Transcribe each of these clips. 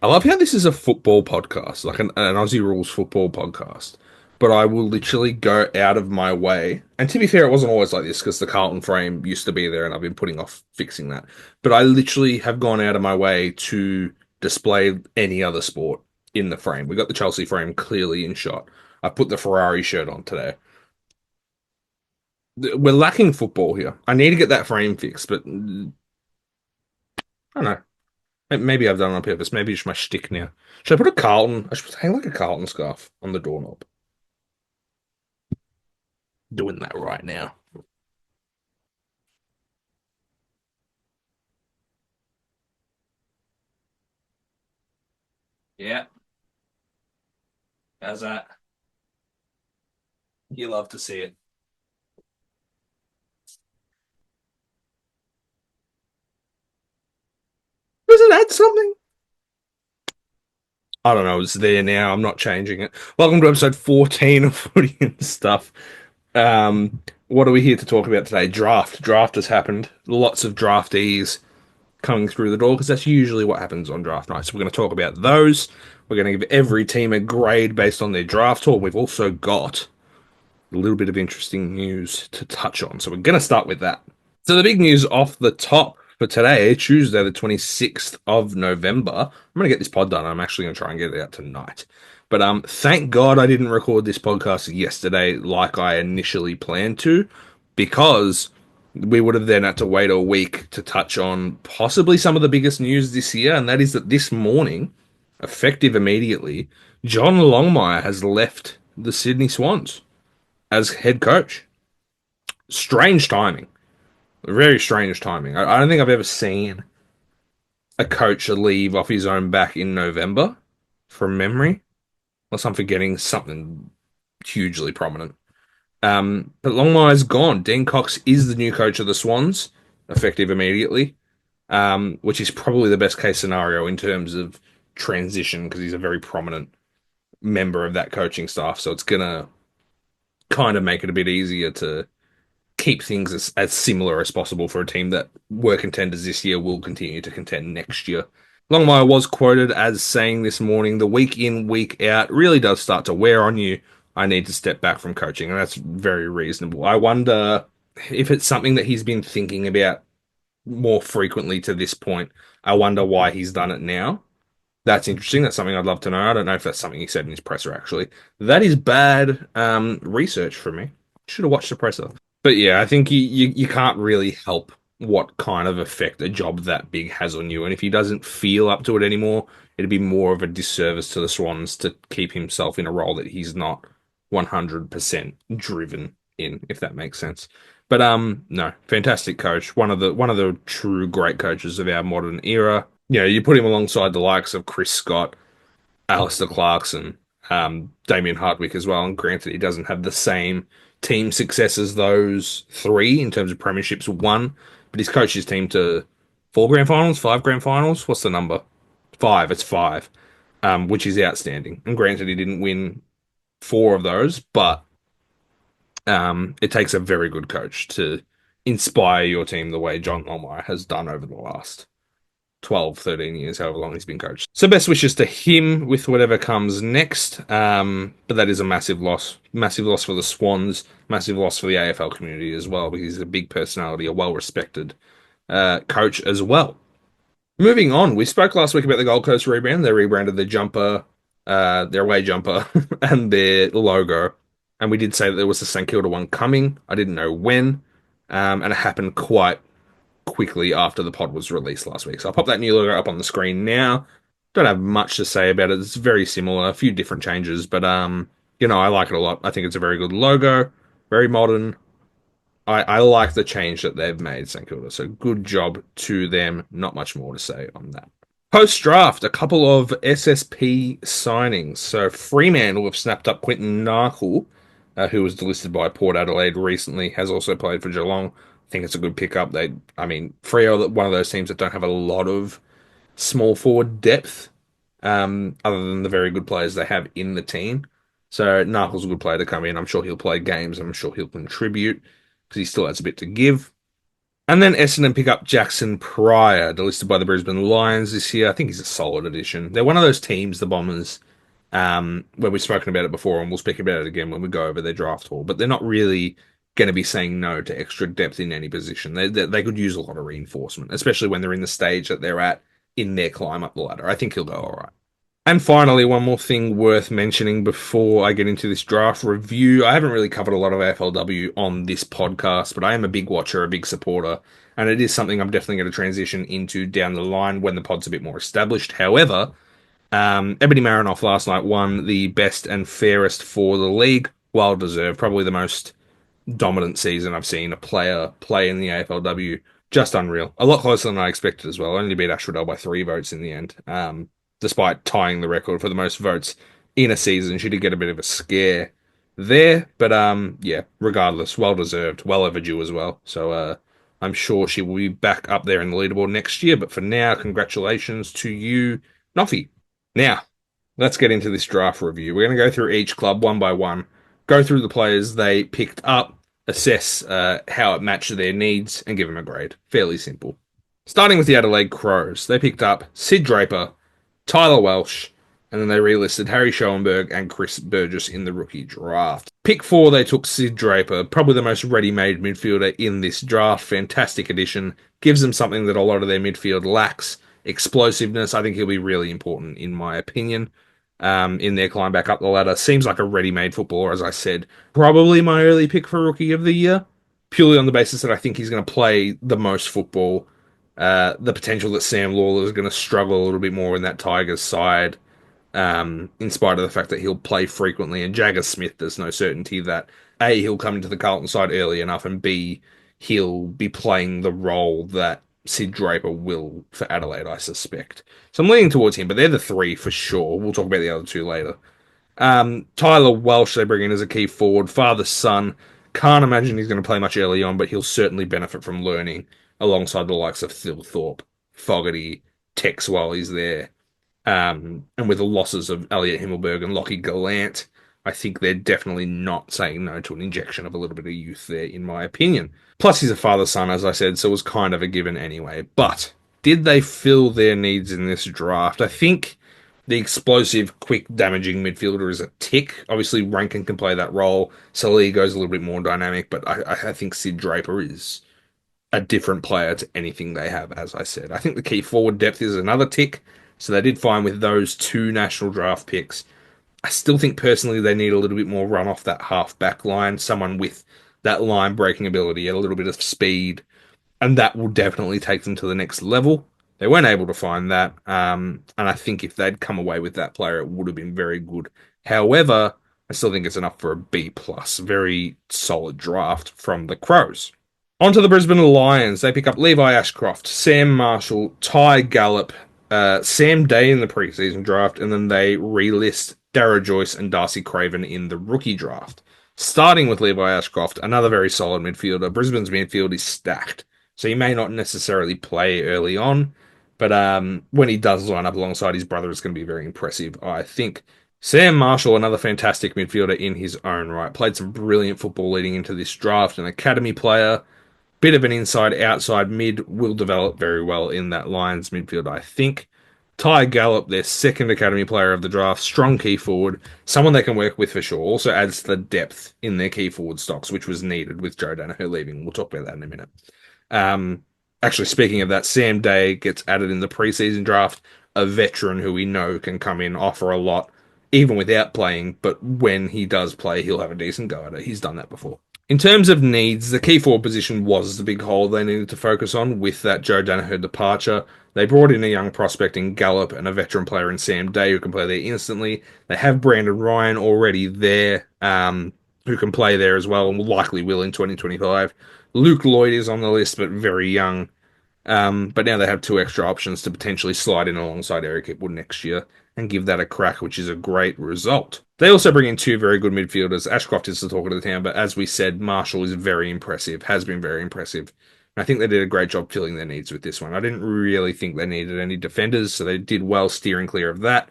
I love how this is a football podcast, like an Aussie rules football podcast. But I will literally go out of my way. And to be fair, it wasn't always like this because the Carlton frame used to be there and I've been putting off fixing that. But I literally have gone out of my way to display any other sport in the frame. We got the Chelsea frame clearly in shot. I put the Ferrari shirt on today. We're lacking football here. I need to get that frame fixed, but I don't know. Maybe I've done it on purpose. Maybe it's my shtick now. Should I put a Carlton? I should hang like a Carlton scarf on the doorknob. Doing that right now. Yeah, how's that? You love to see it. Does it add something? I don't know. It's there now. I'm not changing it. Welcome to episode 14 of Footy and Stuff. What are we here to talk about today? Draft. Draft has happened. Lots of draftees coming through the door because that's usually what happens on draft night. So we're going to talk about those. We're going to give every team a grade based on their draft haul. We've also got a little bit of interesting news to touch on. So we're going to start with that. So the big news off the top for today, Tuesday, the 26th of November. I'm going to get this pod done. I'm actually going to try and get it out tonight. But thank God I didn't record this podcast yesterday like I initially planned to, because we would have then had to wait a week to touch on possibly some of the biggest news this year, and that is that this morning, effective immediately, John Longmire has left the Sydney Swans as head coach. Strange timing. Very strange timing. I don't think I've ever seen a coach leave off his own back in November from memory, unless I'm forgetting something hugely prominent. But Longmire's gone. Dean Cox is the new coach of the Swans, effective immediately, which is probably the best case scenario in terms of transition because he's a very prominent member of that coaching staff. So it's going to kind of make it a bit easier to keep things as similar as possible for a team that were contenders this year will continue to contend next year. Longmire was quoted as saying this morning, the week in, week out really does start to wear on you. I need to step back from coaching, and that's very reasonable. I wonder if it's something that he's been thinking about more frequently to this point. I wonder why he's done it now. That's interesting. That's something I'd love to know. I don't know if that's something he said in his presser, actually. That is bad research for me. Should have watched the presser. But yeah, I think you can't really help what kind of effect a job that big has on you. And if he doesn't feel up to it anymore, it'd be more of a disservice to the Swans to keep himself in a role that he's not 100% driven in, if that makes sense. But no, fantastic coach. One of the true great coaches of our modern era. You know, you put him alongside the likes of Chris Scott, Alistair Clarkson, Damien Hardwick as well. And granted, he doesn't have the same team success as those three in terms of premierships won, but he's coached his team to four grand finals, five grand finals. What's the number? Five. It's five, which is outstanding. And granted, he didn't win four of those, but it takes a very good coach to inspire your team the way John Longmire has done over the last 12, 13 years, however long he's been coached. So best wishes to him with whatever comes next. But that is a massive loss. Massive loss for the Swans. Massive loss for the AFL community as well, because he's a big personality, a well-respected coach as well. Moving on, we spoke last week about the Gold Coast rebrand. They rebranded their jumper, their away jumper, and their logo. And we did say that there was a St Kilda one coming. I didn't know when. And it happened quite quickly after the pod was released last week. So I'll pop that new logo up on the screen now. Don't have much to say about it. It's very similar, a few different changes, but I like it a lot. I think it's a very good logo, very modern. I like the change that they've made, St Kilda. So good job to them. Not much more to say on that. Post draft, a couple of SSP signings. So Fremantle have snapped up Quinton Narkle, who was delisted by Port Adelaide recently, has also played for Geelong. I think it's a good pickup. Freo, one of those teams that don't have a lot of small forward depth, other than the very good players they have in the team. So Narkle's a good player to come in. I'm sure he'll play games. I'm sure he'll contribute because he still has a bit to give. And then Essendon pick up Jackson Pryor, delisted by the Brisbane Lions this year. I think he's a solid addition. They're one of those teams, the Bombers, where we've spoken about it before, and we'll speak about it again when we go over their draft haul. But they're not really going to be saying no to extra depth in any position. They could use a lot of reinforcement, especially when they're in the stage that they're at in their climb up the ladder. I think he'll go all right. And finally, one more thing worth mentioning before I get into this draft review. I haven't really covered a lot of AFLW on this podcast, but I am a big watcher, a big supporter, and it is something I'm definitely going to transition into down the line when the pod's a bit more established. However, Ebony Marinoff last night won the best and fairest for the league. Well deserved. Probably the most dominant season I've seen a player play in the AFLW. Just unreal. A lot closer than I expected as well. Only beat Ash Riddell by 3 votes in the end. Despite tying the record for the most votes in a season, she did get a bit of a scare there. But yeah, regardless, well deserved, well overdue as well. So I'm sure she will be back up there in the leaderboard next year. But for now, congratulations to you, Noffy. Now, let's get into this draft review. We're going to go through each club one by one, go through the players they picked up, assess how it matched their needs, and give them a grade. Fairly simple. Starting with the Adelaide Crows, they picked up Sid Draper, Tyler Welsh, and then they relisted Harry Schoenberg and Chris Burgess in the rookie draft. Pick 4, they took Sid Draper, probably the most ready-made midfielder in this draft. Fantastic addition. Gives them something that a lot of their midfield lacks. Explosiveness. I think he'll be really important, in my opinion, in their climb back up the ladder. Seems like a ready-made footballer, as I said. Probably my early pick for Rookie of the Year, purely on the basis that I think he's going to play the most football. The potential that Sam Lawler is going to struggle a little bit more in that Tigers side, in spite of the fact that he'll play frequently. And Jagger Smith, there's no certainty that A, he'll come into the Carlton side early enough, and B, he'll be playing the role that Sid Draper will for Adelaide, I suspect. So I'm leaning towards him, but they're the three for sure. We'll talk about the other two later. Tyler Welsh they bring in as a key forward, father son. Can't imagine he's going to play much early on, but he'll certainly benefit from learning alongside the likes of Phil Thorpe, Fogarty, Tex while he's there. And with the losses of Elliot Himmelberg and Lockie Gallant, I think they're definitely not saying no to an injection of a little bit of youth there, in my opinion. Plus, he's a father-son, as I said, so it was kind of a given anyway. But did they fill their needs in this draft? I think the explosive, quick, damaging midfielder is a tick. Obviously, Rankin can play that role. Saligo's a little bit more dynamic, but I think Sid Draper is a different player to anything they have, as I said. I think the key forward depth is another tick, so they did fine with those two national draft picks. I still think personally they need a little bit more run off that half back line, someone with that line breaking ability, a little bit of speed, and that will definitely take them to the next level. They weren't able to find that, and I think if they'd come away with that player, it would have been very good. However, I still think it's enough for a B plus. Very solid draft from the Crows. Onto the Brisbane Lions. They pick up Levi Ashcroft, Sam Marshall, Ty Gallup, Sam Day in the preseason draft, and then they relist Dara Joyce and Darcy Craven in the rookie draft. Starting with Levi Ashcroft, another very solid midfielder. Brisbane's midfield is stacked, so he may not necessarily play early on, but when he does line up alongside his brother, it's going to be very impressive, I think. Sam Marshall, another fantastic midfielder in his own right, played some brilliant football leading into this draft, an academy player. Bit of an inside-outside mid, will develop very well in that Lions midfield, I think. Ty Gallup, their second academy player of the draft, strong key forward, someone they can work with for sure. Also adds to the depth in their key forward stocks, which was needed with Joe Danaher leaving. We'll talk about that in a minute. Actually, speaking of that, Sam Day gets added in the preseason draft, a veteran who we know can come in, offer a lot, even without playing, but when he does play, he'll have a decent go at it. He's done that before. In terms of needs, the key forward position was the big hole they needed to focus on with that Joe Danaher departure. They brought in a young prospect in Gallup and a veteran player in Sam Day who can play there instantly. They have Brandon Ryan already there, who can play there as well and likely will in 2025. Luke Lloyd is on the list, but very young. But now they have two extra options to potentially slide in alongside Eric Hipwood next year and give that a crack, which is a great result. They also bring in two very good midfielders. Ashcroft is the talk of the town, but as we said, Marshall is very impressive, has been very impressive. And I think they did a great job filling their needs with this one. I didn't really think they needed any defenders, so they did well steering clear of that.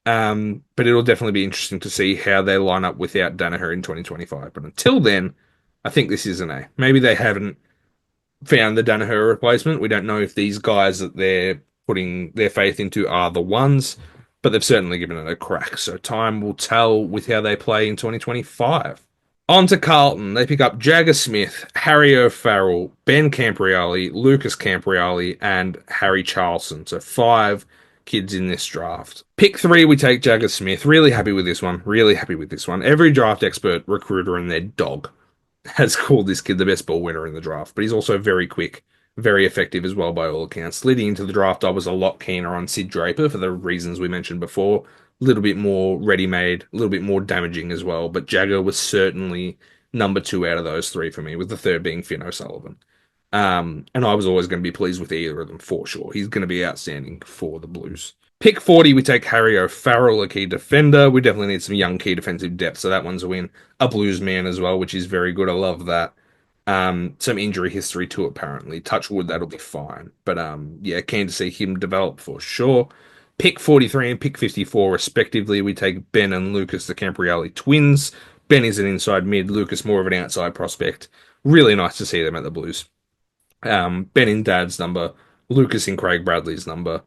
But it'll definitely be interesting to see how they line up without Danaher in 2025. But until then, I think this is an A. Maybe they haven't found the Danaher replacement. We don't know if these guys that they're putting their faith into are the ones, but they've certainly given it a crack. So time will tell with how they play in 2025. On to Carlton. They pick up Jagger Smith, Harry O'Farrell, Ben Campriali, Lucas Campriali, and Harry Charlson. So five kids in this draft. Pick three, we take Jagger Smith. Really happy with this one. Really happy with this one. Every draft expert, recruiter, and their dog has called this kid the best ball winner in the draft, but he's also very quick, very effective as well by all accounts. Leading into the draft, I was a lot keener on Sid Draper for the reasons we mentioned before. A little bit more ready-made, a little bit more damaging as well, but Jagger was certainly number two out of those three for me, with the third being Finn O'Sullivan. And I was always going to be pleased with either of them for sure. He's going to be outstanding for the Blues. Pick 40, we take Harry O'Farrell, a key defender. We definitely need some young key defensive depth, so that one's a win. A Blues man as well, which is very good. I love that. Some injury history too, apparently. Touch wood, that'll be fine. But yeah, keen to see him develop for sure. Pick 43 and pick 54, respectively, we take Ben and Lucas, the Campriali twins. Ben is an inside mid, Lucas more of an outside prospect. Really nice to see them at the Blues. Ben in Dad's number, Lucas in Craig Bradley's number.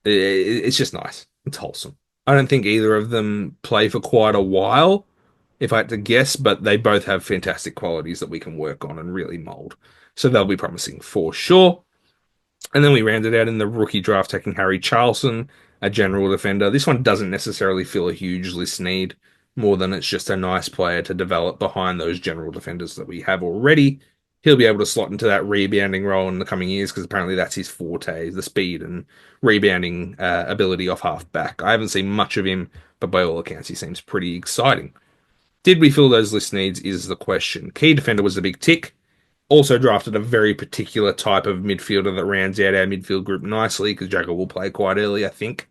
It's just nice. It's wholesome. I don't think either of them play for quite a while, if I had to guess, but they both have fantastic qualities that we can work on and really mold. So they'll be promising for sure. And then we rounded out in the rookie draft taking Harry Charlson, a general defender. This one doesn't necessarily feel a huge list need, more than it's just a nice player to develop behind those general defenders that we have already. He'll be able to slot into that rebounding role in the coming years because apparently that's his forte, the speed and rebounding ability off half back. I haven't seen much of him, but by all accounts, he seems pretty exciting. Did we fill those list needs is the question. Key defender was the big tick. Also drafted a very particular type of midfielder that rounds out our midfield group nicely because Jagger will play quite early, I think.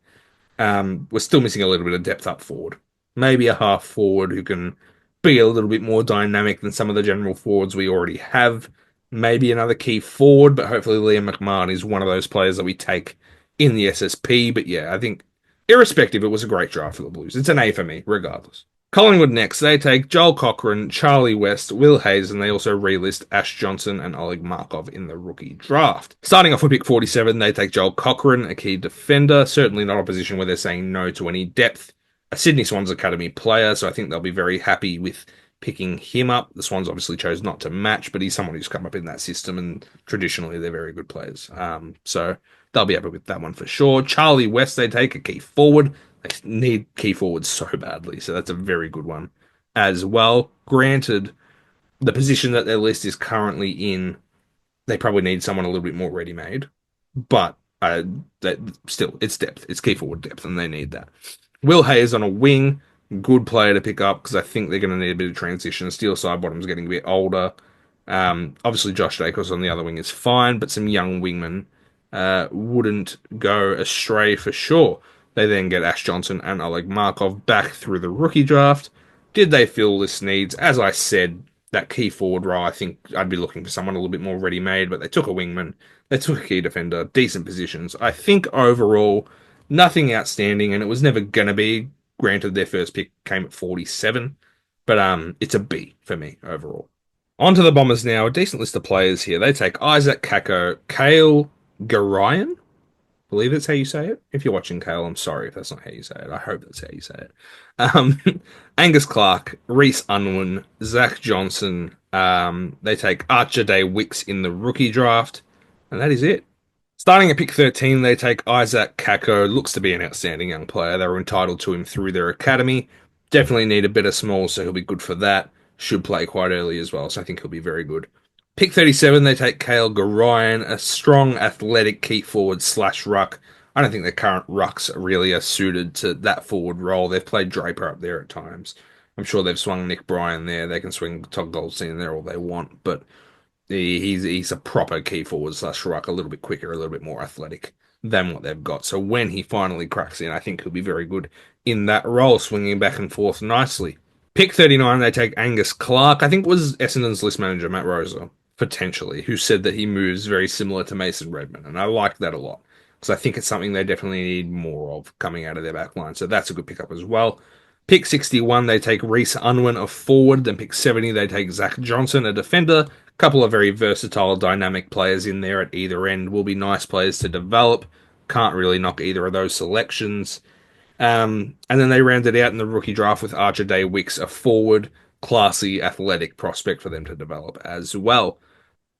We're still missing a little bit of depth up forward. Maybe a half forward who can be a little bit more dynamic than some of the general forwards we already have. Maybe another key forward, but hopefully Liam McMahon is one of those players that we take in the SSP. But yeah, I think irrespective, it was a great draft for the Blues. It's an A for me, regardless. Collingwood next, they take Joel Cochran, Charlie West, Will Hayes, and they also relist Ash Johnson and Oleg Markov in the rookie draft. Starting off with pick 47, they take Joel Cochran, a key defender, certainly not a position where they're saying no to any depth. A Sydney Swans Academy player, so I think they'll be very happy with picking him up. The Swans obviously chose not to match, but he's someone who's come up in that system, and traditionally they're very good players. So they'll be happy with that one for sure. Charlie West, they take a key forward. They need key forwards so badly, so that's a very good one as well. Granted, the position that their list is currently in, they probably need someone a little bit more ready-made, but that still, it's depth. It's key forward depth, and they need that. Will Hayes on a wing, good player to pick up because I think they're going to need a bit of transition. Steel Sidebottom's getting a bit older. Obviously, Josh Dacos on the other wing is fine, but some young wingmen wouldn't go astray for sure. They then get Ash Johnson and Oleg Markov back through the rookie draft. Did they fill this needs? As I said, that key forward role, I think I'd be looking for someone a little bit more ready-made, but they took a wingman, they took a key defender, decent positions. I think overall, nothing outstanding, and it was never going to be. Granted, their first pick came at 47, but it's a B for me overall. On to the Bombers now. A decent list of players here. They take Isaac Kako, Kale Garayan, believe that's how you say it. If you're watching Kale, I'm sorry if that's not how you say it. I hope that's how you say it. Angus Clark, Reese Unwin, Zach Johnson. They take Archer Day Wicks in the rookie draft, and that is it. Starting at pick 13, they take Isaac Kako. Looks to be an outstanding young player. They were entitled to him through their academy. Definitely need a bit of small, so he'll be good for that. Should play quite early as well, so I think he'll be very good. Pick 37, they take Kale Garayan, a strong, athletic key forward slash ruck. I don't think the current rucks really are suited to that forward role. They've played Draper up there at times. I'm sure they've swung Nick Bryan there. They can swing Todd Goldstein there all they want, but he's a proper key forward slash ruck, a little bit quicker, a little bit more athletic than what they've got. So when he finally cracks in, I think he'll be very good in that role, swinging back and forth nicely. Pick 39, they take Angus Clark. I think it was Essendon's list manager, Matt Rosa, potentially, who said that he moves very similar to Mason Redman. And I like that a lot because I think it's something they definitely need more of coming out of their back line. So that's a good pickup as well. Pick 61, they take Reese Unwin, a forward. Then pick 70, they take Zach Johnson, a defender. Couple of very versatile, dynamic players in there at either end will be nice players to develop. Can't really knock either of those selections. And then they rounded out in the rookie draft with Archer Day Wicks, a forward, classy, athletic prospect for them to develop as well.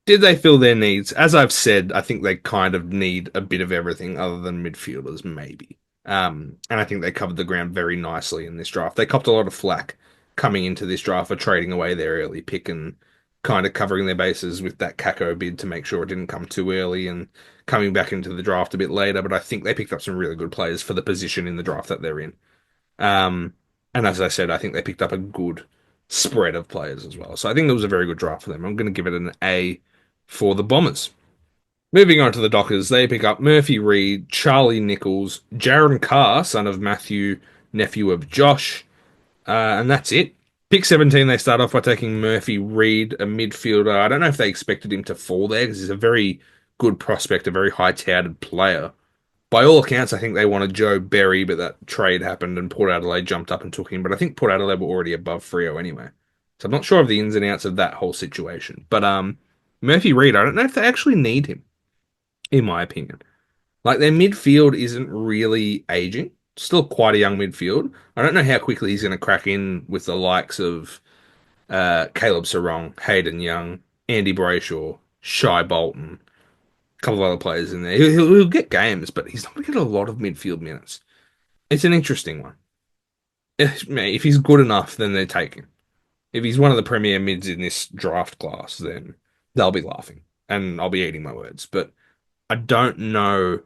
Did they fill their needs? As I've said, I think they kind of need a bit of everything other than midfielders, maybe. And I think they covered the ground very nicely in this draft. They copped a lot of flack coming into this draft for trading away their early pick and kind of covering their bases with that Kako bid to make sure it didn't come too early and coming back into the draft a bit later. But I think they picked up some really good players for the position in the draft that they're in. Um, and as I said, I think they picked up a good spread of players as well. So I think it was a very good draft for them. I'm going to give it an A for the Bombers. Moving on to the Dockers, they pick up Murphy Reed, Charlie Nichols, Jaron Carr, son of Matthew, nephew of Josh, and that's it. Pick 17, they start off by taking Murphy Reed, a midfielder. I don't know if they expected him to fall there because he's a very good prospect, a very high touted player. By all accounts, I think they wanted Joe Berry, but that trade happened and Port Adelaide jumped up and took him. But I think Port Adelaide were already above Freo anyway. So I'm not sure of the ins and outs of that whole situation. But Murphy Reed, I don't know if they actually need him, in my opinion. Like their midfield isn't really aging. Still quite a young midfield. I don't know how quickly he's going to crack in with the likes of Caleb Sarong, Hayden Young, Andy Brayshaw, Shy Bolton, a couple of other players in there. He'll get games, but he's not going to get a lot of midfield minutes. It's an interesting one. If he's good enough, then they take him. If he's one of the premier mids in this draft class, then they'll be laughing, and I'll be eating my words. But I don't know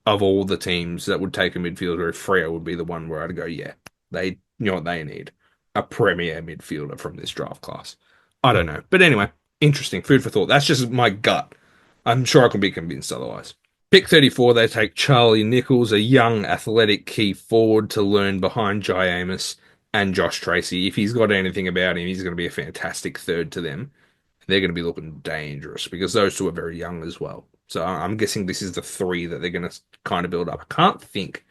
of all the teams that would take a midfielder if Freo would be the one where I'd go, yeah, they you know what they need. A premier midfielder from this draft class. I don't know. But anyway, interesting. Food for thought. That's just my gut. I'm sure I can be convinced otherwise. Pick 34, they take Charlie Nichols, a young athletic key forward to learn behind Jai Amos and Josh Tracy. If he's got anything about him, he's going to be a fantastic third to them. They're going to be looking dangerous because those two are very young as well. So I'm guessing this is the three that they're going to kind of build up. I can't think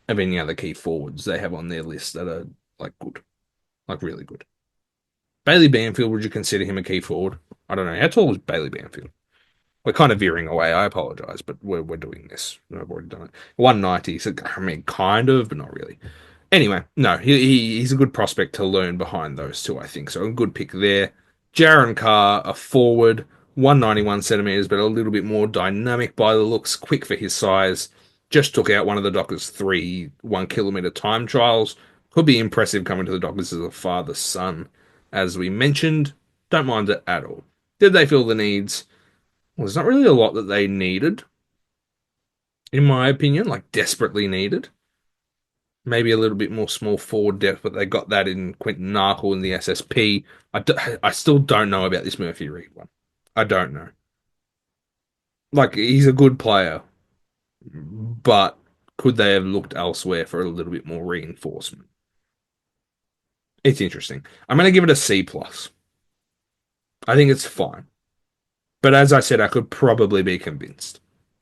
of any other key forwards they have on their list that are like good, like really good. Bailey Banfield, would you consider him a key forward? I don't know. How tall is Bailey Banfield? We're kind of veering away. I apologize, but we're doing this. I've already done it. 190. So, I mean, kind of, but not really. Anyway, no, he's a good prospect to learn behind those two, I think. So a good pick there. Jaron Carr, a forward, 191 centimeters, but a little bit more dynamic by the looks, quick for his size. Just took out one of the Dockers' 3 1 kilometer time trials. Could be impressive coming to the Dockers as a father's son. As we mentioned, don't mind it at all. Did they fill the needs? Well, there's not really a lot that they needed, in my opinion, like desperately needed. Maybe a little bit more small forward depth, but they got that in Quinton Narkle in the SSP. I still don't know about this Murphy Reed one. I don't know. Like, he's a good player, but could they have looked elsewhere for a little bit more reinforcement? It's interesting. I'm going to give it a C plus. I think it's fine. But as I said, I could probably be convinced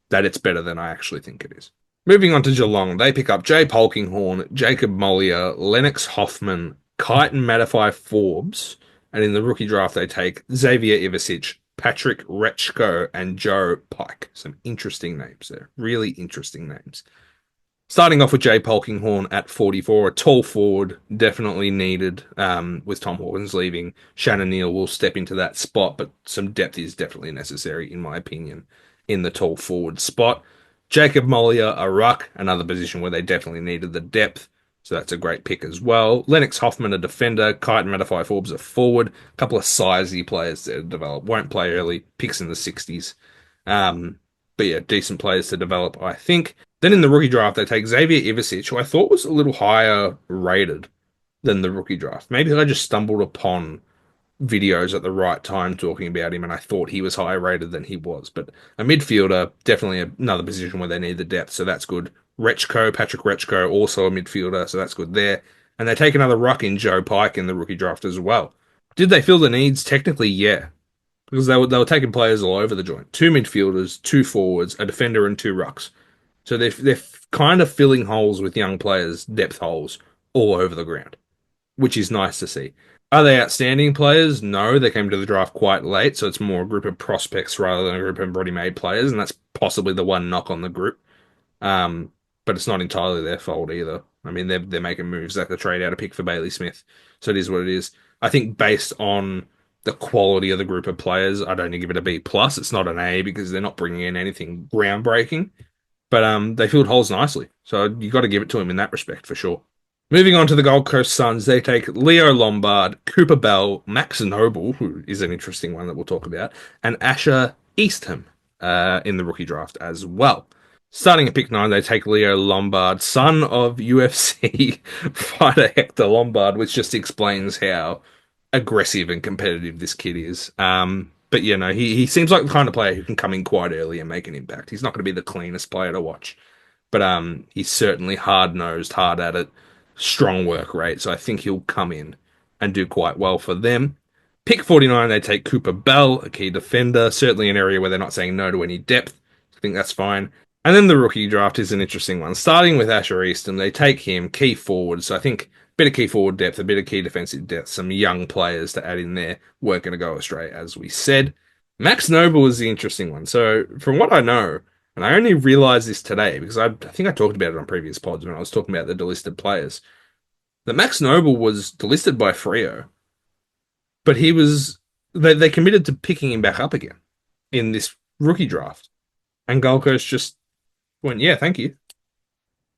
that it's better than I actually think it is. Moving on to Geelong, they pick up Jay Polkinghorne, Jacob Mollier, Lennox Hoffman, Kyton Matafai Forbes, and in the rookie draft they take Xavier Ivasic, Patrick Rechko, and Joe Pike. Some interesting names there. Really interesting names. Starting off with Jay Polkinghorne at 44, a tall forward, definitely needed with Tom Hawkins leaving. Shannon Neal will step into that spot, but some depth is definitely necessary, in my opinion, in the tall forward spot. Jacob Mollier, a ruck, another position where they definitely needed the depth, so that's a great pick as well. Lennox Hoffman, a defender. Kyton Matafai Forbes, a forward. A couple of sizey players to develop. Won't play early, picks in the 60s. But yeah, decent players to develop, I think. Then in the rookie draft, they take Xavier Ivasic, who I thought was a little higher rated than the rookie draft. Maybe I just stumbled upon videos at the right time talking about him, and I thought he was higher rated than he was. But a midfielder, definitely another position where they need the depth, so that's good. Patrick Rechko, also a midfielder, so that's good there. And they take another ruck in Joe Pike in the rookie draft as well. Did they fill the needs? Technically, yeah. Because they were taking players all over the joint. 2 midfielders, 2 forwards, a defender, and 2 rucks. So they're kind of filling holes with young players, depth holes, all over the ground, which is nice to see. Are they outstanding players? No, they came to the draft quite late, so it's more a group of prospects rather than a group of already-made players, and that's possibly the one knock on the group. Um, but it's not entirely their fault either. I mean, they're making moves. They have to trade out a pick for Bailey Smith, so it is what it is. I think based on the quality of the group of players, I'd only give it a B plus. It's not an A because they're not bringing in anything groundbreaking, but they filled holes nicely. So you got to give it to him in that respect for sure. Moving on to the Gold Coast Suns, they take Leo Lombard, Cooper Bell, Max Noble, who is an interesting one that we'll talk about, and Asher Eastham in the rookie draft as well. Starting at pick 9, they take Leo Lombard, son of UFC fighter Hector Lombard, which just explains how aggressive and competitive this kid is. But he seems like the kind of player who can come in quite early and make an impact. He's not going to be the cleanest player to watch, but he's certainly hard nosed, hard at it, strong work rate. So I think he'll come in and do quite well for them. Pick 49, they take Cooper Bell, a key defender, certainly an area where they're not saying no to any depth. I think that's fine. And then the rookie draft is an interesting one. Starting with Asher Easton, they take him key forward. So I think a bit of key forward depth, a bit of key defensive depth, some young players to add in there weren't going to go astray, as we said. Max Noble is the interesting one. So from what I know, and I only realized this today because I think I talked about it on previous pods when I was talking about the delisted players, that Max Noble was delisted by Freo, but they committed to picking him back up again in this rookie draft. And Gold Coast just went, yeah, thank you.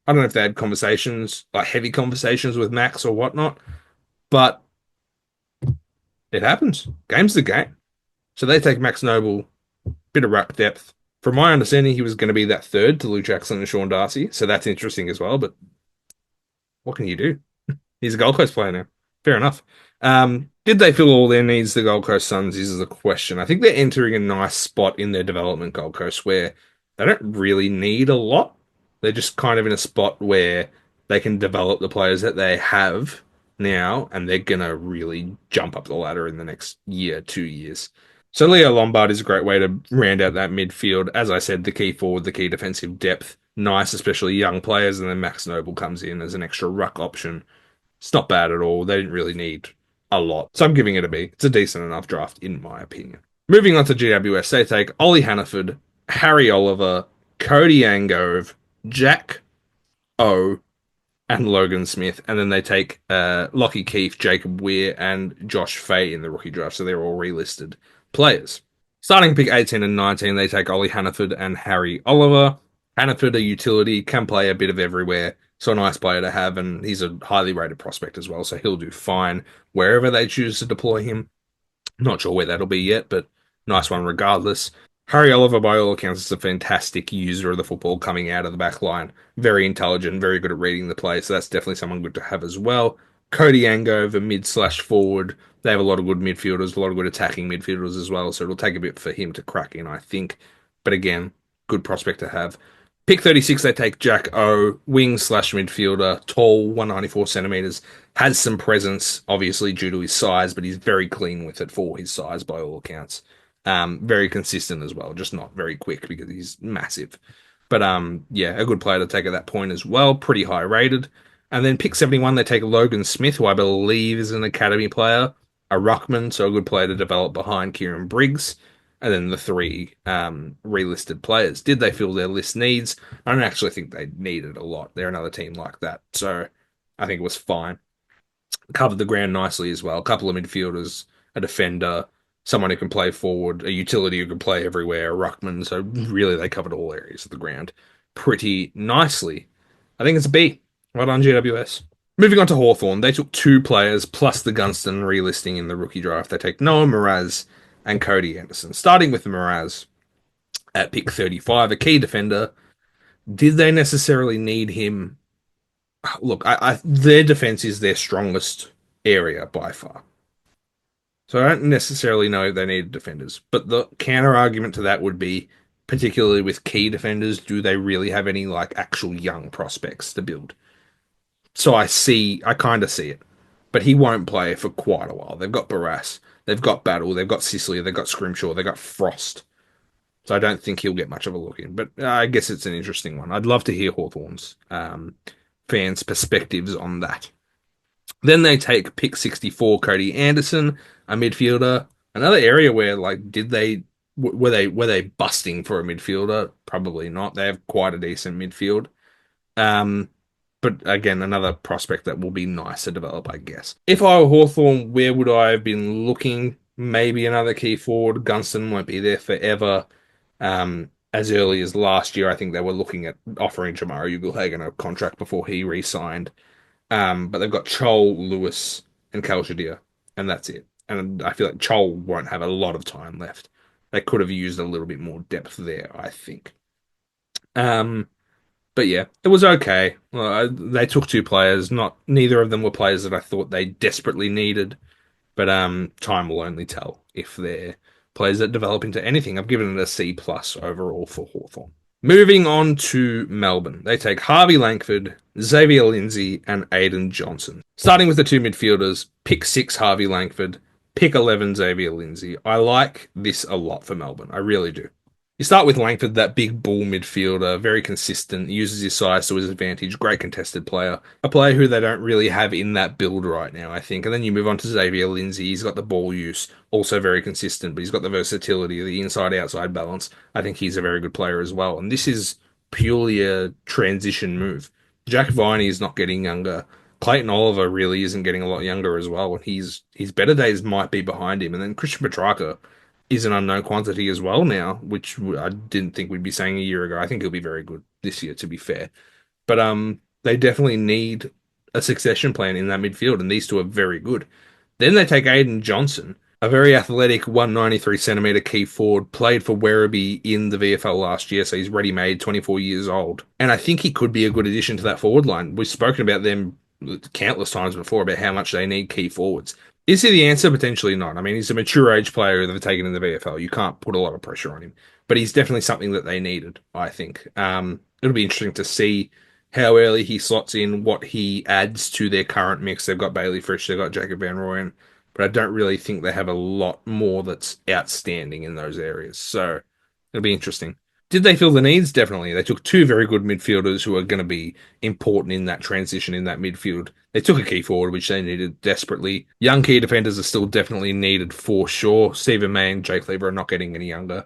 I don't know if they had conversations, like heavy conversations with Max or whatnot, but it happens. Game's the game. So they take Max Noble, bit of ruck depth. From my understanding, he was going to be that third to Luke Jackson and Sean Darcy, so that's interesting as well, but what can you do? He's a Gold Coast player now. Fair enough. Did they fill all their needs, the Gold Coast Suns, is the question. I think they're entering a nice spot in their development, Gold Coast, where they don't really need a lot. They're just kind of in a spot where they can develop the players that they have now, and they're going to really jump up the ladder in the next year, 2 years. So Leo Lombard is a great way to round out that midfield. As I said, the key forward, the key defensive depth, nice, especially young players, and then Max Noble comes in as an extra ruck option. It's not bad at all. They didn't really need a lot. So I'm giving it a B. It's a decent enough draft, in my opinion. Moving on to GWS, they take Ollie Hannaford, Harry Oliver, Cody Angove, Jack O, and Logan Smith. And then they take Lockie Keefe, Jacob Weir, and Josh Fay in the rookie draft. So they're all relisted players. Starting pick 18 and 19, they take Ollie Hannaford and Harry Oliver. Hannaford, a utility, can play a bit of everywhere. So a nice player to have, and he's a highly rated prospect as well, so he'll do fine wherever they choose to deploy him. Not sure where that'll be yet, but nice one regardless. Harry Oliver, by all accounts, is a fantastic user of the football coming out of the back line. Very intelligent, very good at reading the play, so that's definitely someone good to have as well. Cody Angove, a mid/forward. They have a lot of good midfielders, a lot of good attacking midfielders as well, so it'll take a bit for him to crack in, I think. But again, good prospect to have. Pick 36, they take Jack O, wing/midfielder, tall, 194 centimeters, has some presence, obviously due to his size, but he's very clean with it for his size by all accounts. Very consistent as well, just not very quick because he's massive. But yeah, a good player to take at that point as well, pretty high rated. And then pick 71, they take Logan Smith, who I believe is an academy player, a ruckman, so a good player to develop behind Kieran Briggs. And then the three relisted players. Did they fill their list needs? I don't actually think they needed a lot. They're another team like that. So I think it was fine. Covered the ground nicely as well. A couple of midfielders, a defender, someone who can play forward, a utility who can play everywhere, a ruckman. So really they covered all areas of the ground pretty nicely. I think it's a B. Right on GWS. Moving on to Hawthorn, they took two players plus the Gunston relisting in the rookie draft. They take Noah Mraz and Cody Anderson. Starting with Mraz at pick 35, a key defender. Did they necessarily need him? Look, their defense is their strongest area by far. So I don't necessarily know if they need defenders. But the counter argument to that would be, particularly with key defenders, do they really have any like actual young prospects to build? So I kind of see it. But he won't play for quite a while. They've got Barras, they've got Battle, they've got Sicily, they've got Scrimshaw, they've got Frost. So I don't think he'll get much of a look in. But I guess it's an interesting one. I'd love to hear Hawthorn's fans' perspectives on that. Then they take pick 64, Cody Anderson, a midfielder. Another area where like did they were they busting for a midfielder? Probably not. They have quite a decent midfield. Um, but again, another prospect that will be nice to develop, I guess. If I were Hawthorn, where would I have been looking? Maybe another key forward. Gunston won't be there forever. As early as last year, I think they were looking at offering Jamara Ugle-Hagan a contract before he re-signed. But they've got Chol, Lewis, and Kalshadir, and that's it. And I feel like Chol won't have a lot of time left. They could have used a little bit more depth there, I think. Um, but yeah, it was okay. They took two players. Not neither of them were players that I thought they desperately needed. But time will only tell if they're players that develop into anything. I've given it a C plus overall for Hawthorn. Moving on to Melbourne. They take Harvey Langford, Xavier Lindsay, and Aiden Johnson. Starting with the two midfielders, pick 6 Harvey Langford, pick 11 Xavier Lindsay. I like this a lot for Melbourne. I really do. You start with Langford, that big bull midfielder, very consistent, uses his size to his advantage, great contested player. A player who they don't really have in that build right now, I think. And then you move on to Xavier Lindsay. He's got the ball use, also very consistent, but he's got the versatility, the inside-outside balance. I think he's a very good player as well. And this is purely a transition move. Jack Viney is not getting younger. Clayton Oliver really isn't getting a lot younger as well. And his better days might be behind him. And then Christian Petrarca is an unknown quantity as well now, which I didn't think we'd be saying a year ago. I think he'll be very good this year, to be fair. But they definitely need a succession plan in that midfield, and these two are very good. Then they take Aiden Johnson, a very athletic 193 centimeter key forward, played for Werribee in the VFL last year, so he's ready made, 24 years old. And I think he could be a good addition to that forward line. We've spoken about them countless times before about how much they need key forwards. Is he the answer? Potentially not. I mean, he's a mature age player that they've taken in the VFL. You can't put a lot of pressure on him, but he's definitely something that they needed, I think. It'll be interesting to see how early he slots in, what he adds to their current mix. They've got Bailey Frisch, they've got Jacob Van Rooyen, but I don't really think they have a lot more that's outstanding in those areas. So it'll be interesting. Did they fill the needs? Definitely. They took two very good midfielders who are going to be important in that transition in that midfield. They took a key forward, which they needed desperately. Young key defenders are still definitely needed for sure. Stephen May and Jake Lever are not getting any younger.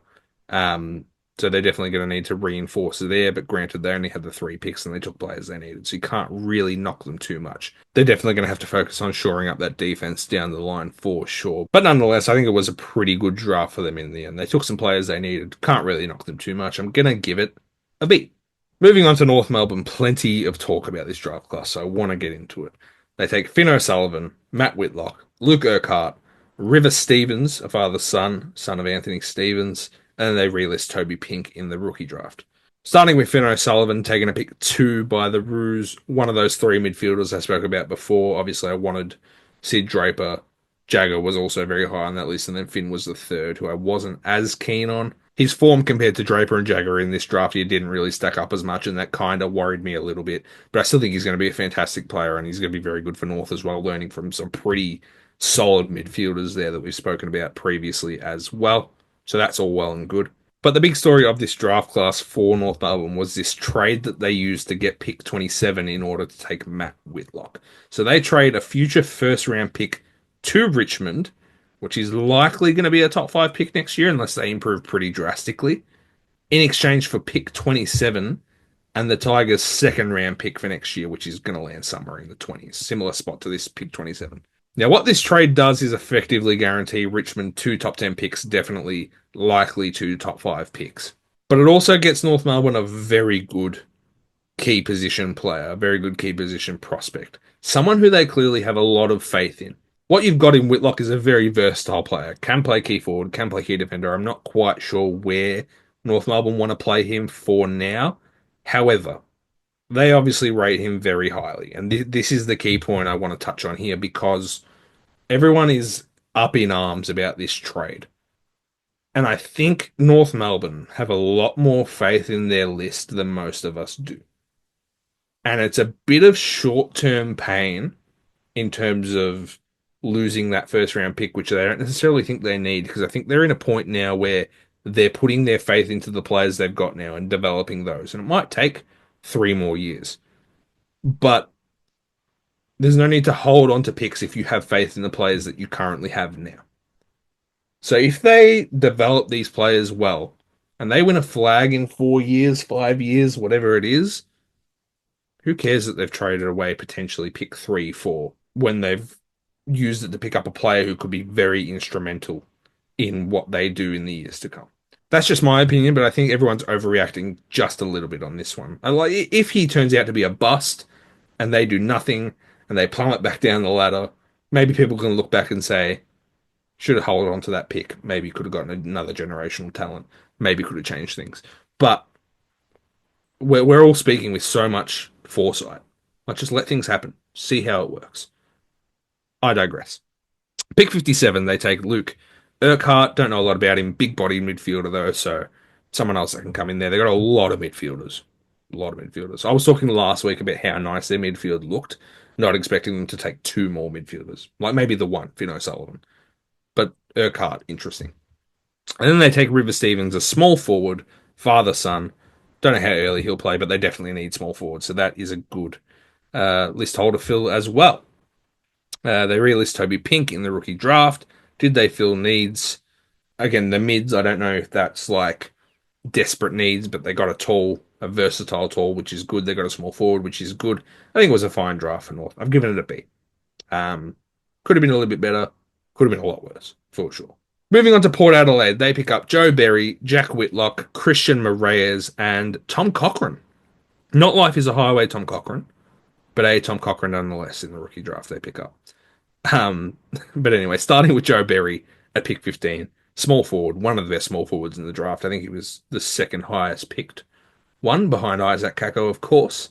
So they're definitely going to need to reinforce there, but granted, they only had the 3 picks and they took players they needed, so you can't really knock them too much. They're definitely going to have to focus on shoring up that defense down the line for sure. But nonetheless, I think it was a pretty good draft for them in the end. They took some players they needed. Can't really knock them too much. I'm going to give it a B. Moving on to North Melbourne, plenty of talk about this draft class, so I want to get into it. They take Finn O'Sullivan, Matt Whitlock, Luke Urquhart, River Stevens, a father's son of Anthony Stevens, and then they relist Toby Pink in the rookie draft. Starting with Finn O'Sullivan, taking a pick 2 by the Roos, one of those 3 midfielders I spoke about before. Obviously, I wanted Sid Draper. Jagger was also very high on that list, and then Finn was the 3rd, who I wasn't as keen on. His form compared to Draper and Jagger in this draft year didn't really stack up as much, and that kind of worried me a little bit. But I still think he's going to be a fantastic player, and he's going to be very good for North as well, learning from some pretty solid midfielders there that we've spoken about previously as well. So that's all well and good. But the big story of this draft class for North Melbourne was this trade that they used to get pick 27 in order to take Matt Whitlock. So they trade a future first round pick to Richmond, which is likely going to be a top 5 pick next year unless they improve pretty drastically, in exchange for pick 27 and the Tigers' second round pick for next year, which is going to land somewhere in the 20s. Similar spot to this pick 27. Now, what this trade does is effectively guarantee Richmond 2 top 10 picks, definitely likely 2 top 5 picks. But it also gets North Melbourne a very good key position player, a very good key position prospect. Someone who they clearly have a lot of faith in. What you've got in Whitlock is a very versatile player. Can play key forward, can play key defender. I'm not quite sure where North Melbourne want to play him for now. However, they obviously rate him very highly. And this is the key point I want to touch on here because everyone is up in arms about this trade. And I think North Melbourne have a lot more faith in their list than most of us do. And it's a bit of short-term pain in terms of losing that first round pick, which they don't necessarily think they need, because I think they're in a point now where they're putting their faith into the players they've got now and developing those. And it might take 3 more years. But There's no need to hold on to picks if you have faith in the players that you currently have now. So if they develop these players well and they win a flag in 4 years, 5 years, whatever it is, who cares that they've traded away potentially pick 3, 4 when they've used it to pick up a player who could be very instrumental in what they do in the years to come. That's just my opinion, but I think everyone's overreacting just a little bit on this one. And like, if he turns out to be a bust and they do nothing and they plummet back down the ladder, maybe people can look back and say, should have held on to that pick. Maybe could have gotten another generational talent. Maybe could have changed things. But we're all speaking with so much foresight. Like, just let things happen. See how it works. I digress. Pick 57, they take Luke Urquhart. Don't know a lot about him. Big body midfielder, though, so someone else that can come in there. They got a lot of midfielders. A lot of midfielders. I was talking last week about how nice their midfield looked, not expecting them to take two more midfielders. Like maybe the one, Finn O'Sullivan. But Urquhart, interesting. And then they take River Stevens, a small forward, father son. Don't know how early he'll play, but they definitely need small forward. So that is a good list holder fill as well. They re-list Toby Pink in the rookie draft. Did they fill needs? Again, the mids, I don't know if that's like desperate needs, but they got a versatile tall, which is good. They got a small forward, which is good. I think it was a fine draft for North. I've given it a B. Could have been a little bit better. Could have been a lot worse, for sure. Moving on to Port Adelaide, they pick up Joe Berry, Jack Whitlock, Christian Moraes, and Tom Cochrane. Not Life is a Highway, Tom Cochrane, but a Tom Cochrane nonetheless in the rookie draft they pick up. Um, but anyway, starting with Joe Berry at pick 15, small forward, one of the best small forwards in the draft. I think he was the second highest picked one behind Isaac Kako, of course.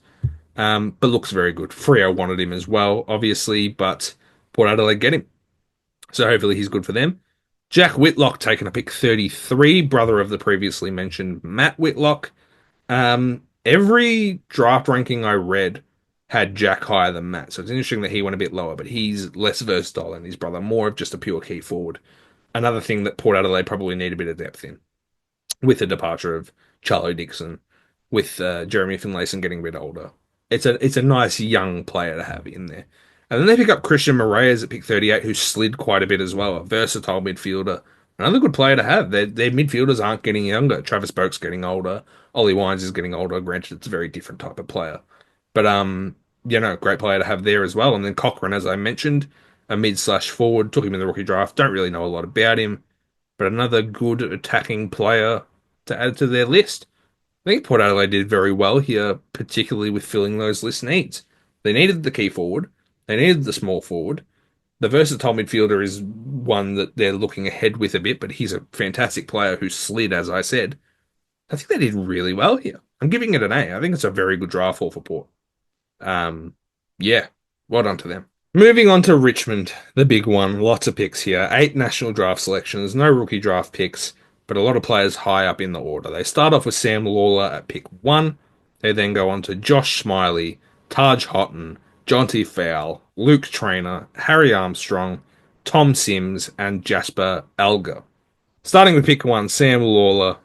But looks very good. Freo wanted him as well, obviously, but Port Adelaide get him. So hopefully he's good for them. Jack Whitlock taken a pick 33, brother of the previously mentioned Matt Whitlock. Every draft ranking I read had Jack higher than Matt, so it's interesting that he went a bit lower, but he's less versatile than his brother, more of just a pure key forward. Another thing that Port Adelaide probably need a bit of depth in, with the departure of Charlie Dixon, with Jeremy Finlayson getting a bit older. It's a nice young player to have in there. And then they pick up Christian Moraes at pick 38, who slid quite a bit as well, a versatile midfielder. Another good player to have. Their midfielders aren't getting younger. Travis Boak's getting older. Ollie Wines is getting older. Granted, it's a very different type of player. But great player to have there as well. And then Cochrane, as I mentioned, a mid slash forward, took him in the rookie draft. Don't really know a lot about him, but another good attacking player to add to their list. I think Port Adelaide did very well here, particularly with filling those list needs. They needed the key forward, they needed the small forward. The versatile midfielder is one that they're looking ahead with a bit, but he's a fantastic player who slid, as I said. I think they did really well here. I'm giving it an A. I think it's a very good draft haul for Port. Yeah, well done to them. Moving on to Richmond, the big one. Lots of picks here. 8 national draft selections, no rookie draft picks, but a lot of players high up in the order. They start off with Sam Lawler at pick 1. They then go on to Josh Smiley, Taj Houghton, Jonty Fowle, Luke Trainer, Harry Armstrong, Tom Sims, and Jasper Alger. Starting with pick 1, Sam Lawler.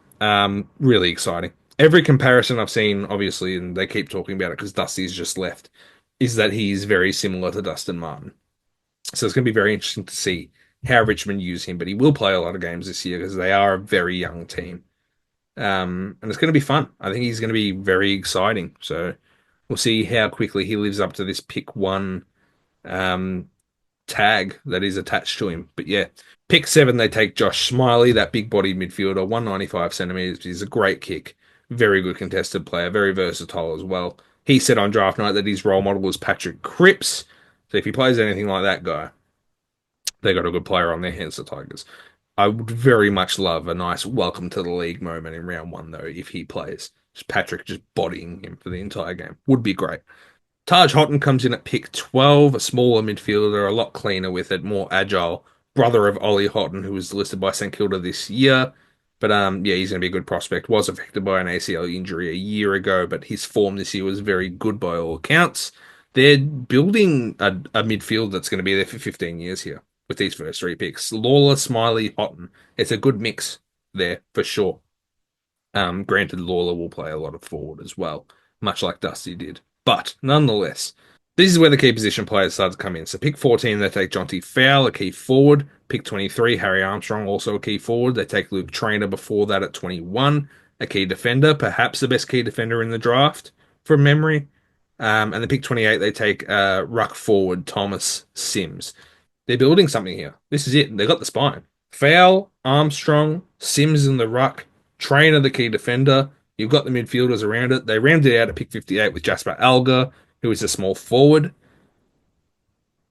Really exciting. Every comparison I've seen, obviously, and they keep talking about it because Dusty's just left, is that he's very similar to Dustin Martin. So it's going to be very interesting to see how Richmond use him, but he will play a lot of games this year because they are a very young team. And it's going to be fun. I think he's going to be very exciting. So we'll see how quickly he lives up to this pick 1 tag that is attached to him. But yeah, pick 7, they take Josh Smiley, that big bodied midfielder, 195 centimeters. He's a great kick, very good contested player, very versatile as well. He said on draft night that his role model was Patrick Cripps. So if he plays anything like that guy, they got a good player on their hands, the Tigers. I would very much love a nice welcome to the league moment in round 1, though, if he plays. Just Patrick just bodying him for the entire game. Would be great. Taj Houghton comes in at pick 12, a smaller midfielder, a lot cleaner with it, more agile. Brother of Ollie Houghton, who was listed by St Kilda this year. But yeah, he's going to be a good prospect. Was affected by an ACL injury a year ago, but his form this year was very good by all accounts. They're building a midfield that's going to be there for 15 years here with these first 3 picks. Lawler, Smiley, Houghton. It's a good mix there for sure. Granted, Lawler will play a lot of forward as well, much like Dusty did. But nonetheless, This is where the key position players start to come in. So pick 14, they take Jonty Fowl, a key forward. Pick 23, Harry Armstrong, also a key forward. They take Luke Trainer before that at 21, a key defender, perhaps the best key defender in the draft from memory. And then pick 28, they take ruck forward Thomas Sims. They're building something here. This is it. They got the spine. Fowl, Armstrong, Sims in the ruck, Trainer the key defender. You've got the midfielders around it. They rounded it out at pick 58 with Jasper Alga, who is a small forward.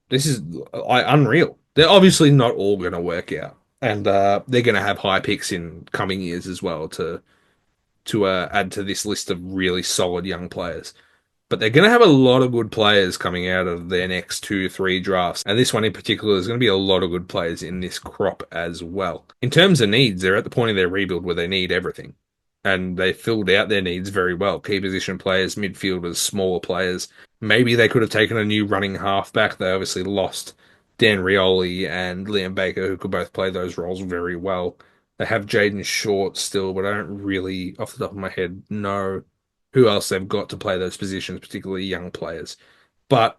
This is unreal. They're obviously not all going to work out, and they're going to have high picks in coming years as well to add to this list of really solid young players. But they're going to have a lot of good players coming out of their next 2, 3 drafts. And this one in particular, there's going to be a lot of good players in this crop as well. In terms of needs, they're at the point of their rebuild where they need everything. And they filled out their needs very well. Key position players, midfielders, smaller players. Maybe they could have taken a new running halfback. They obviously lost Dan Rioli and Liam Baker, who could both play those roles very well. They have Jaden Short still, but I don't really, off the top of my head, know who else they've got to play those positions, particularly young players. But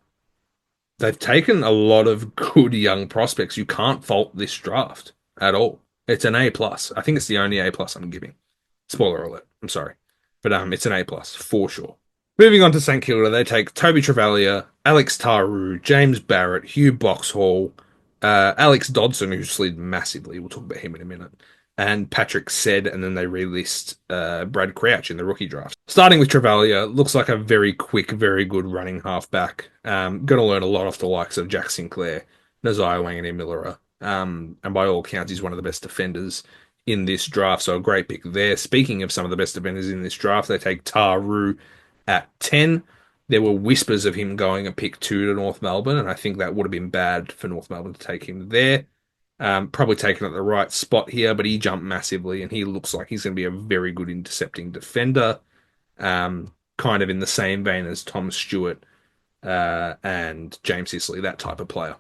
they've taken a lot of good young prospects. You can't fault this draft at all. It's an A plus. I think it's the only A plus I'm giving. Spoiler alert. I'm sorry, but it's an A plus for sure. Moving on to St Kilda, they take Toby Travalia, Alex Taru, James Barrett, Hugh Boxhall, Alex Dodson, who slid massively. We'll talk about him in a minute. And Patrick said, and then they relist Brad Crouch in the rookie draft. Starting with Travalia, looks like a very quick, very good running halfback. Going to learn a lot off the likes of Jack Sinclair, Nazai Wanganeen-Millera. And by all accounts, he's one of the best defenders in this draft, so a great pick there. Speaking of some of the best defenders in this draft, they take Taru at 10. There were whispers of him going a pick 2 to North Melbourne, and I think that would have been bad for North Melbourne to take him there. Probably taken at the right spot here, but he jumped massively, and he looks like he's going to be a very good intercepting defender. Kind of in the same vein as Tom Stewart and James Sicily, that type of player.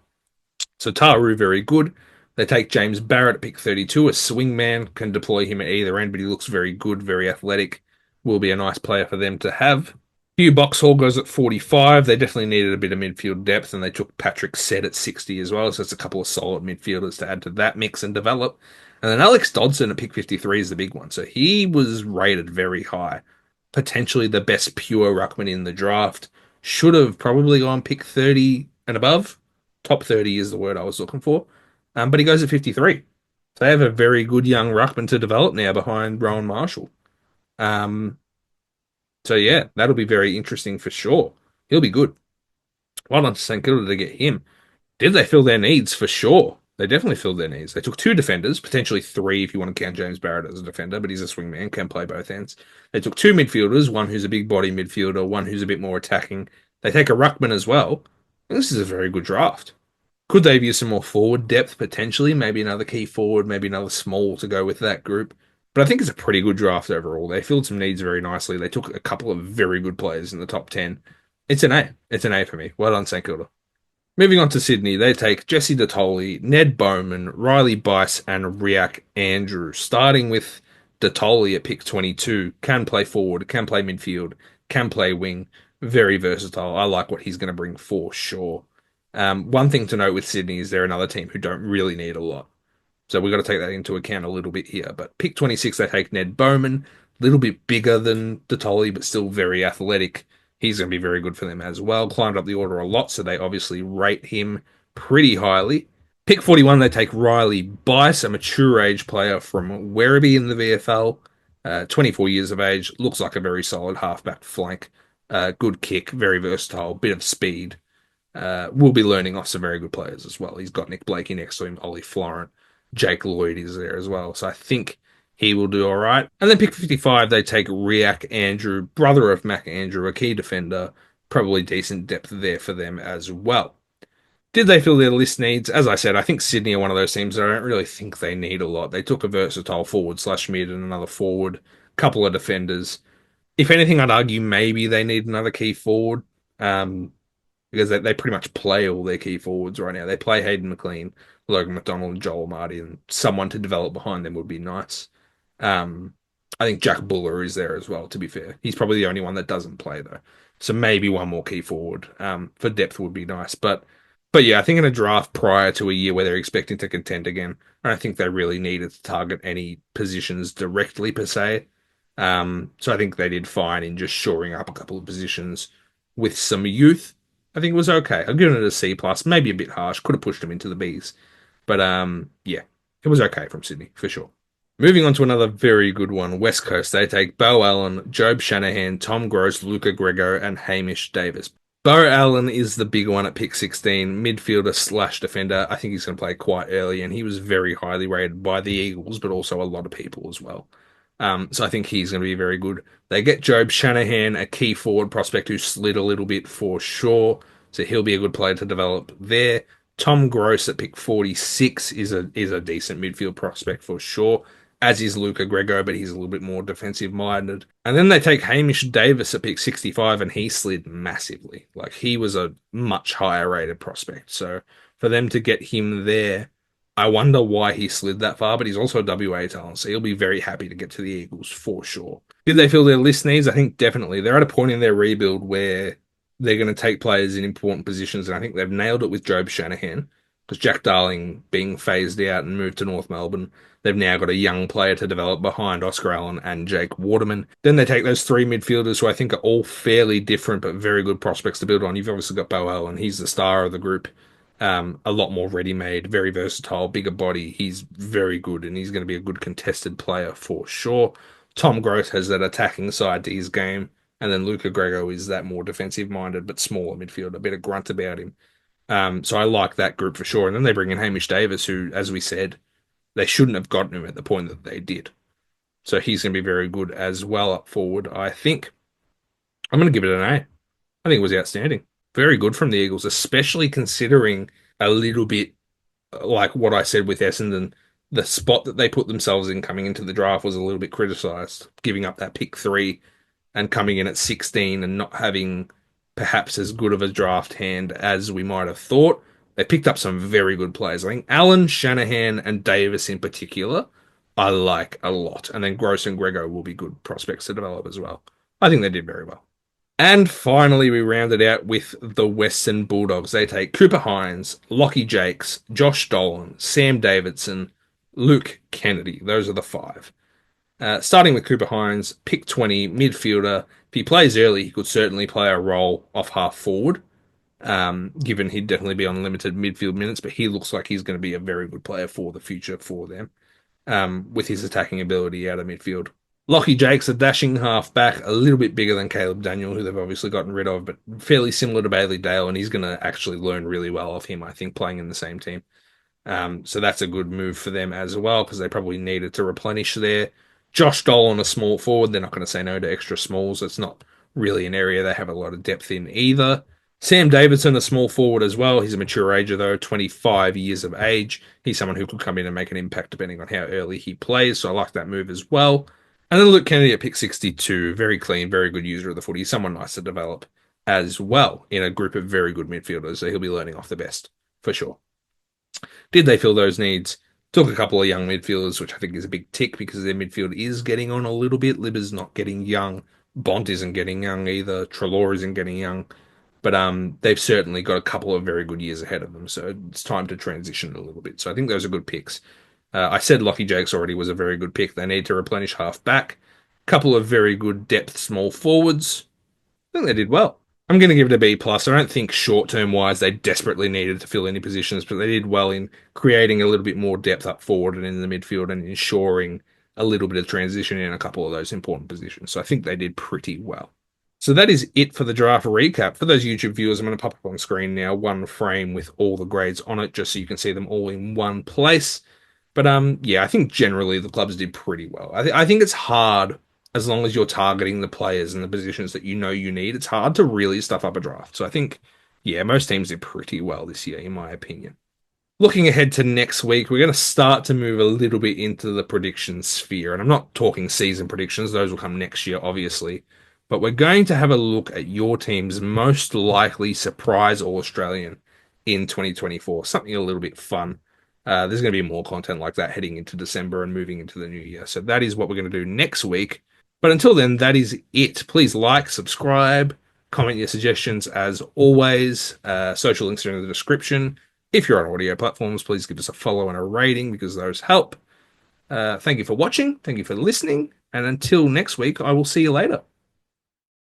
So Taru, very good. They take James Barrett at pick 32, a swingman, can deploy him at either end, but he looks very good, very athletic. Will be a nice player for them to have. Hugh Boxhall goes at 45. They definitely needed a bit of midfield depth, and they took Patrick Said at 60 as well. So it's a couple of solid midfielders to add to that mix and develop. And then Alex Dodson at pick 53 is the big one. So he was rated very high. Potentially the best pure ruckman in the draft. Should have probably gone pick 30 and above. Top 30 is the word I was looking for. But he goes at 53. So they have a very good young ruckman to develop now behind Rowan Marshall. Um, so yeah, that'll be very interesting for sure. He'll be good. Well done to St Kilda to get him. Did they fill their needs? For sure. They definitely filled their needs. They took 2 defenders, potentially 3 if you want to count James Barrett as a defender, but he's a swingman, can play both ends. They took 2 midfielders, one who's a big body midfielder, one who's a bit more attacking. They take a ruckman as well. This is a very good draft. Could they have used some more forward depth potentially? Maybe another key forward, maybe another small to go with that group. But I think it's a pretty good draft overall. They filled some needs very nicely. They took a couple of very good players in the top 10. It's an A. It's an A for me. Well done, St Kilda. Moving on to Sydney, they take Jesse Detoli, Ned Bowman, Riley Bice, and Riak Andrew. Starting with Detoli at pick 22. Can play forward, can play midfield, can play wing. Very versatile. I like what he's going to bring for sure. One thing to note with Sydney is they're another team who don't really need a lot. So we've got to take that into account a little bit here. But pick 26, they take Ned Bowman. A little bit bigger than Detoli, but still very athletic. He's going to be very good for them as well. Climbed up the order a lot, so they obviously rate him pretty highly. Pick 41, they take Riley Bice, a mature age player from Werribee in the VFL. 24 years of age. Looks like a very solid halfback flank. Good kick, very versatile, bit of speed. We'll be learning off some very good players as well. He's got Nick Blakey next to him, Ollie Florent, Jake Lloyd is there as well. So I think he will do all right. And then pick 55, they take Riak Andrew, brother of Mac Andrew, a key defender. Probably decent depth there for them as well. Did they fill their list needs? As I said, I think Sydney are one of those teams that I don't really think they need a lot. They took a versatile forward/mid and another forward, couple of defenders. If anything, I'd argue maybe they need another key forward. Because they pretty much play all their key forwards right now. They play Hayden McLean, Logan McDonald, and Joel Marty, and someone to develop behind them would be nice. I think Jack Buller is there as well, to be fair. He's probably the only one that doesn't play, though. So maybe one more key forward for depth would be nice. But yeah, I think in a draft prior to a year where they're expecting to contend again, I don't think they really needed to target any positions directly per se. So I think they did fine in just shoring up a couple of positions with some youth. I think it was okay. I've given it a C plus, maybe a bit harsh. Could have pushed them into the Bs, but yeah, it was okay from Sydney for sure. Moving on to another very good one, West Coast. They take Bo Allen, Job Shanahan, Tom Gross, Luca Grego, and Hamish Davis. Bo Allen is the big one at pick 16, midfielder slash defender. I think he's going to play quite early, and he was very highly rated by the Eagles, but also a lot of people as well. So I think he's going to be very good. They get Job Shanahan, a key forward prospect who slid a little bit for sure. So he'll be a good player to develop there. Tom Gross at pick 46 is a decent midfield prospect for sure, as is Luca Grego, but he's a little bit more defensive minded. And then they take Hamish Davis at pick 65, and he slid massively. Like he was a much higher rated prospect. So for them to get him there, I wonder why he slid that far, but he's also a WA talent, so he'll be very happy to get to the Eagles for sure. Did they fill their list needs? I think definitely. They're at a point in their rebuild where they're going to take players in important positions, and I think they've nailed it with Job Shanahan because Jack Darling being phased out and moved to North Melbourne. They've now got a young player to develop behind Oscar Allen and Jake Waterman. Then they take those three midfielders who I think are all fairly different but very good prospects to build on. You've obviously got Bo Allen, he's the star of the group. A lot more ready-made, very versatile, bigger body. He's very good, and he's going to be a good contested player for sure. Tom Gross has that attacking side to his game, and then Luca Grego is that more defensive-minded but smaller midfielder, a bit of grunt about him. So I like that group for sure. And then they bring in Hamish Davis, who, as we said, they shouldn't have gotten him at the point that they did. So he's going to be very good as well up forward, I think. I'm going to give it an A. I think it was outstanding. Very good from the Eagles, especially considering a little bit like what I said with Essendon. The spot that they put themselves in coming into the draft was a little bit criticised, giving up that pick three and coming in at 16 and not having perhaps as good of a draft hand as we might have thought. They picked up some very good players. I think Allen, Shanahan, and Davis in particular, I like a lot. And then Gross and Grego will be good prospects to develop as well. I think they did very well. And finally, we rounded out with the Western Bulldogs. They take Cooper Hines, Lockie Jakes, Josh Dolan, Sam Davidson, Luke Kennedy. Those are the five. Starting with Cooper Hines, pick 20, midfielder. If he plays early, he could certainly play a role off half forward, given he'd definitely be on limited midfield minutes, but he looks like he's going to be a very good player for the future for them, with his attacking ability out of midfield. Lockie Jake's a dashing half-back, a little bit bigger than Caleb Daniel, who they've obviously gotten rid of, but fairly similar to Bailey Dale, and he's going to actually learn really well off him, I think, playing in the same team. So that's a good move for them as well, because they probably needed to replenish there. Josh Dolan, a small forward, they're not going to say no to extra smalls. It's not really an area they have a lot of depth in either. Sam Davidson, a small forward as well. He's a mature ager, though, 25 years of age. He's someone who could come in and make an impact depending on how early he plays, so I like that move as well. And then Luke Kennedy at pick 62, very clean, very good user of the footy, someone nice to develop as well in a group of very good midfielders, so he'll be learning off the best, for sure. Did they fill those needs? Took a couple of young midfielders, which I think is a big tick because their midfield is getting on a little bit. Libba's not getting young. Bont isn't getting young either. Treloar isn't getting young. But they've certainly got a couple of very good years ahead of them, so it's time to transition a little bit. So I think those are good picks. I said Lockie Jakes already was a very good pick. They need to replenish half back. Couple of very good depth small forwards. I think they did well. I'm going to give it a B plus. I don't think short term wise they desperately needed to fill any positions, but they did well in creating a little bit more depth up forward and in the midfield and ensuring a little bit of transition in a couple of those important positions. So I think they did pretty well. So that is it for the draft recap. For those YouTube viewers, I'm going to pop up on screen now one frame with all the grades on it, just so you can see them all in one place. But yeah, I think generally the clubs did pretty well. I think it's hard as long as you're targeting the players and the positions that you know you need. It's hard to really stuff up a draft. So I think, yeah, most teams did pretty well this year, in my opinion. Looking ahead to next week, we're going to start to move a little bit into the prediction sphere. And I'm not talking season predictions, those will come next year, obviously. But we're going to have a look at your team's most likely surprise All-Australian in 2024. Something a little bit fun. There's going to be more content like that heading into December and moving into the new year. So that is what we're going to do next week. But until then, that is it. Please like, subscribe, Comment your suggestions as always. Social links are in the description. If you're on audio platforms, please give us a follow and a rating because those help. Thank you for watching. Thank you for listening. And until next week, I will see you later.